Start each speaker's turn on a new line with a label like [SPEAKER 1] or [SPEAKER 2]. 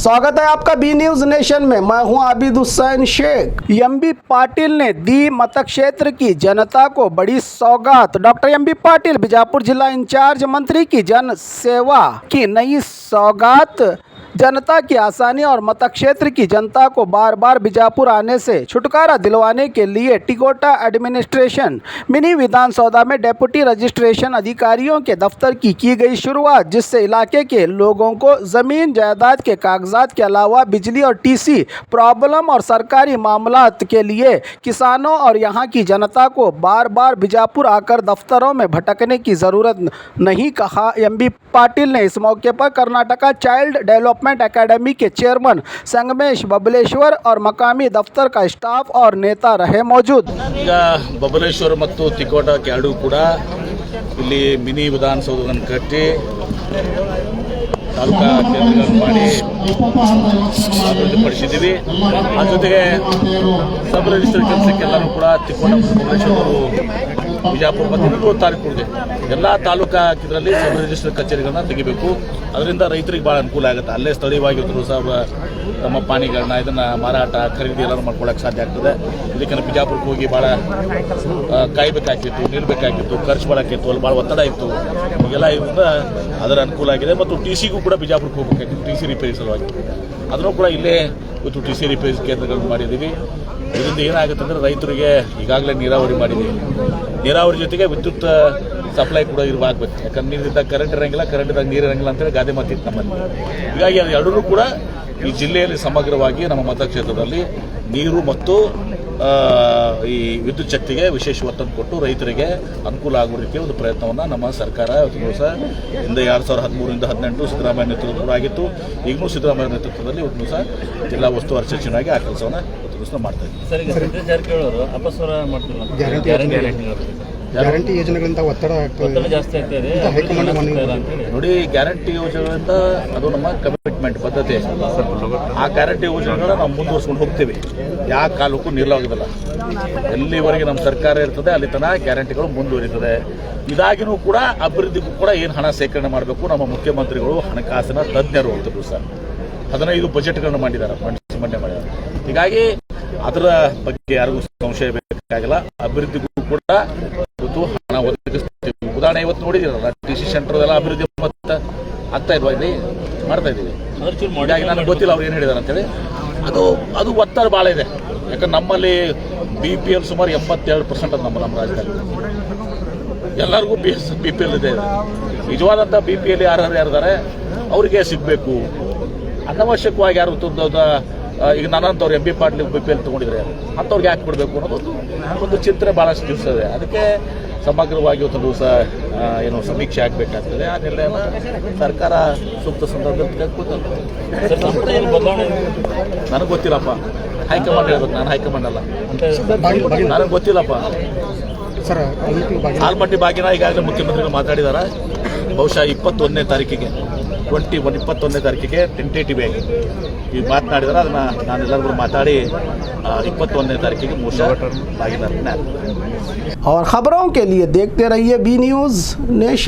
[SPEAKER 1] स्वागत है आपका बी न्यूज नेशन में। मैं हूं आबिद हुसैन शेख। एमबी पाटिल ने दी मतक्षेत्र की जनता को बड़ी सौगात। डॉक्टर एमबी पाटिल बीजापुर जिला इंचार्ज मंत्री की जन सेवा की नई सौगात। जनता की आसानी और मतक्षेत्र की जनता को बार बार बीजापुर आने से छुटकारा दिलवाने के लिए टिकोटा एडमिनिस्ट्रेशन मिनी विधानसौदा में डेप्यूटी रजिस्ट्रेशन अधिकारियों के दफ्तर की गई शुरुआत, जिससे इलाके के लोगों को ज़मीन जायदाद के कागजात के अलावा बिजली और टीसी प्रॉब्लम और सरकारी मामलात के लिए किसानों और यहाँ की जनता को बार बार बीजापुर आकर दफ्तरों में भटकने की ज़रूरत नहीं, कहा एमबी पाटिल ने। इस मौके पर कर्नाटका चाइल्ड डेवलपमेंट एकेडमी के चेयरमैन संगमेश बबलेश्वर और मकामी दफ्तर का स्टाफ और नेता रहे मौजूद।
[SPEAKER 2] बबलेश्वर ಮತ್ತು ತಿಕೋಟ ಎರಡು ಕೂಡ ಇಲ್ಲಿ ಮಿನಿ ವಿಧಾನಸೌಧವನ್ನು ಕಟ್ಟಿ ತಾಲೂಕಾ ಕೇಂದ್ರಗಳನ್ನು ಮಾಡಿ ಅಭಿವೃದ್ಧಿಪಡಿಸಿದ್ದೀವಿ. ಆ ಜೊತೆಗೆ ಸಬ್ ರಿಜಿಸ್ಟರ್ ಕೆಲಸಕ್ಕೆಲ್ಲರೂ ಕೂಡ ತಿಕೋಟ ಮತ್ತು ಬಬಲೇಶ್ವರರು ಬಿಜಾಪುರ ಮತ್ತು 20 ತಾರೀಕುಗೆ ಎಲ್ಲ ತಾಲೂಕಾ ಇದರಲ್ಲಿ ಸಬ್ ರಿಜಿಸ್ಟರ್ ಕಚೇರಿಗಳನ್ನ ತೆಗಿಬೇಕು. ಅದರಿಂದ ರೈತರಿಗೆ ಭಾಳ ಅನುಕೂಲ ಆಗುತ್ತೆ. ಅಲ್ಲೇ ಸ್ಥಳೀಯವಾಗಿದ್ರು ಸಹ ತಮ್ಮ ಪಾಣಿಗಳನ್ನ ಇದನ್ನು ಮಾರಾಟ ಖರೀದಿ ಎಲ್ಲರೂ ಮಾಡ್ಕೊಳ್ಳೋಕೆ ಸಾಧ್ಯ ಆಗ್ತದೆ. ಇದಕ್ಕೆ ಬಿಜಾಪುರಕ್ಕೆ ಹೋಗಿ ಭಾಳ ಕಾಯಬೇಕಾಗಿತ್ತು, ನಿಲ್ಲಬೇಕಾಗಿತ್ತು, ಖರ್ಚು ಮಾಡೋಕ್ಕಿತ್ತು, ಅಲ್ಲಿ ಭಾಳ ಒತ್ತಡ ಇತ್ತು. ಈಗೆಲ್ಲ ಇದರಿಂದ ಅದರ ಅನುಕೂಲ ಆಗಿದೆ. ಮತ್ತು ಟಿ ಸಿಗೂ ಕೂಡ ಬಿಜಾಪುರಕ್ಕೆ ಹೋಗಬೇಕಾಗಿತ್ತು, ಟಿ ಸಿ ರಿಪೇರಿ ಸಲುವಾಗಿ. ಅದನ್ನು ಕೂಡ ಇಲ್ಲೇ ಇವತ್ತು ಟಿ ಸಿ ರಿಪೇರಿ ಕೇಂದ್ರಗಳನ್ನು ಮಾಡಿದ್ದೀವಿ. ಇದರಿಂದ ಏನಾಗುತ್ತೆ ಅಂದರೆ ರೈತರಿಗೆ ಈಗಾಗಲೇ ನೀರಾವರಿ ಮಾಡಿದ್ದೀವಿ. ನೀರಾವರಿ ಜೊತೆಗೆ ವಿದ್ಯುತ್ ಸಪ್ಲೈ ಕೂಡ ಇರಬೇಕು. ಯಾಕಂದ್ರೆ ನೀರಿದ್ದಾಗ ಕರೆಂಟ್ ಇರೋಂಗಿಲ್ಲ, ಕರೆಂಟ್ ಇದ್ದಾಗ ನೀರು ಇರೋಂಗಿಲ್ಲ ಅಂತೇಳಿ ಗಾದೆ ಮಾತಿತ್ತು ನಮ್ಮಲ್ಲಿ. ಹೀಗಾಗಿ ಅದು ಎರಡೂ ಕೂಡ ಈ ಜಿಲ್ಲೆಯಲ್ಲಿ ಸಮಗ್ರವಾಗಿ ನಮ್ಮ ಮತಕ್ಷೇತ್ರದಲ್ಲಿ ನೀರು ಮತ್ತು ಈ ವಿದ್ಯುತ್ ಶಕ್ತಿಗೆ ವಿಶೇಷ ಒತ್ತನ್ನು ಕೊಟ್ಟು ರೈತರಿಗೆ ಅನುಕೂಲ ಆಗುವ ರೀತಿಯ ಒಂದು ಪ್ರಯತ್ನವನ್ನು ನಮ್ಮ ಸರ್ಕಾರ ಸಹ ಇಂದ 2013ರಿಂದ 18 ಸಿದ್ದರಾಮಯ್ಯ ನೇತೃತ್ವದಲ್ಲಿ ಆಗಿತ್ತು. ಈಗಲೂ ಸಿದ್ದರಾಮಯ್ಯ ನೇತೃತ್ವದಲ್ಲಿ ಇವತ್ತು ಸಹ ಜಿಲ್ಲಾ ಉಸ್ತುವಾರಿ ಸಚಿವನಾಗಿ ಆ ಕೆಲಸವನ್ನು ಮಾಡ್ತಾ ಇದ್ದೀವಿ.
[SPEAKER 3] ಗ್ಯಾರಂಟಿ ಯೋಜನೆಗಳಿಂದ ಒತ್ತಡ ಜಾಸ್ತಿ ಆಗ್ತದೆ
[SPEAKER 2] ನೋಡಿ. ಗ್ಯಾರಂಟಿ ಯೋಜನೆಗಳಿಂದ ಅದು ನಮ್ಮ ಕಮಿಟ್ಮೆಂಟ್ ಬದ್ಧತೆ. ಆ ಗ್ಯಾರಂಟಿ ಯೋಜನೆಗಳನ್ನ ನಾವು ಮುಂದುವರ್ಸ್ಕೊಂಡು ಹೋಗ್ತೀವಿ. ಯಾವ ಕಾಲಕ್ಕೂ ನಿಲ್ಲೋಗೋದಿಲ್ಲ. ಎಲ್ಲಿವರೆಗೆ ನಮ್ಮ ಸರ್ಕಾರ ಇರ್ತದೆ ಅಲ್ಲಿ ತನಕ ಗ್ಯಾರಂಟಿಗಳು ಮುಂದುವರಿತದೆ. ಇದಾಗಿನೂ ಕೂಡ ಅಭಿವೃದ್ಧಿಗೂ ಕೂಡ ಏನು ಹಣ ಸೇಕರಣೆ ಮಾಡಬೇಕು, ನಮ್ಮ ಮುಖ್ಯಮಂತ್ರಿಗಳು ಹಣಕಾಸಿನ ತಜ್ಞರು ಅಂತ ಸರ್ 15 ಬಜೆಟ್ಗಳನ್ನು ಮಾಡಿದ್ದಾರೆ, ಮಂಡನೆ ಮಾಡಿದ್ದಾರೆ. ಹೀಗಾಗಿ ಅದರ ಬಗ್ಗೆ ಯಾರಿಗೂ ಸಂಶಯ ಬೇಕಾಗಿಲ್ಲ. ಅಭಿವೃದ್ಧಿಗೂ ಕೂಡ ಹಣ ಒದಗಿಸ್ತೀವಿ. ಉದಾಹರಣೆ ಇವತ್ತು ನೋಡಿದಿರಲ್ಲ, ಟಿ ಸಿ ಸೆಂಟರ್ ಎಲ್ಲ ಅಭಿವೃದ್ಧಿ ಮತ್ತೆ ಆಗ್ತಾ ಇದ್ವಾ, ಇಲ್ಲಿ ಮಾಡ್ತಾ ಇದ್ದೀವಿ. ಹೀಗಾಗಿ ನನಗೆ ಗೊತ್ತಿಲ್ಲ ಅವ್ರು ಏನು ಹೇಳಿದಾರೆ ಅಂತೇಳಿ. ಅದು ಒತ್ತಡ ಭಾಳ ಇದೆ. ಯಾಕಂದ್ರೆ ನಮ್ಮಲ್ಲಿ BPL ಸುಮಾರು 72% ಅದು ನಮ್ಮ ರಾಜ್ಯದಲ್ಲಿ. ಎಲ್ಲರಿಗೂ BPL ಇದೆ. ನಿಜವಾದಂಥ BPL ಯಾರಿದ್ದಾರೆ ಅವರಿಗೆ ಸಿಗಬೇಕು. ಅನವಶ್ಯಕವಾಗಿ ಯಾರು ಈಗ ನನ್ನಂಥವ್ರು MB ಪಾಟೀಲ್ BPL ತೊಗೊಂಡಿದ್ರೆ ಅಂಥವ್ರಿಗೆ ಯಾಕೆ ಕೊಡಬೇಕು ಅನ್ನೋದು ಒಂದು ಚಿಂತನೆ ಭಾಳಷ್ಟು ದಿವಸ ಇದೆ. ಅದಕ್ಕೆ ಸಮಗ್ರವಾಗಿ ಒಂದು ದಿವಸ ಏನು ಸಮೀಕ್ಷೆ ಆಗಬೇಕಾಗ್ತದೆ. ಆ ನಿರ್ಣಯನ ಸರ್ಕಾರ ಸೂಕ್ತ ಸಂದರ್ಭದಲ್ಲಿ ನನಗೆ ಗೊತ್ತಿಲ್ಲಪ್ಪ. ಹೈಕಮಾಂಡ್ ಹೇಳ್ಬೇಕು, ನಾನು ಹೈಕಮಾಂಡ್ ಅಲ್ಲ, ನನಗೆ ಗೊತ್ತಿಲ್ಲಪ್ಪ. ಆಲ್ಮಟ್ಟಿ ಬಾಗಿನ ಈಗಾಗಲೇ ಮುಖ್ಯಮಂತ್ರಿಗಳು ಮಾತಾಡಿದ್ದಾರೆ. ಬಹುಶಃ 21ನೇ ತಾರೀಕಿಗೆ ಟೆಂಟೇಟಿವ್ ಆಗಿ ಈಗ ಮಾತನಾಡಿದ್ರೆ ಅದನ್ನು ನಾನೆಲ್ಲರಿಗೂ ಮಾತಾಡಿ 21ನೇ ತಾರೀಕಿಗೆ ಬಾಗಿನ.
[SPEAKER 1] और खबरों के लिए देखते रहिए बी न्यूज नेशन।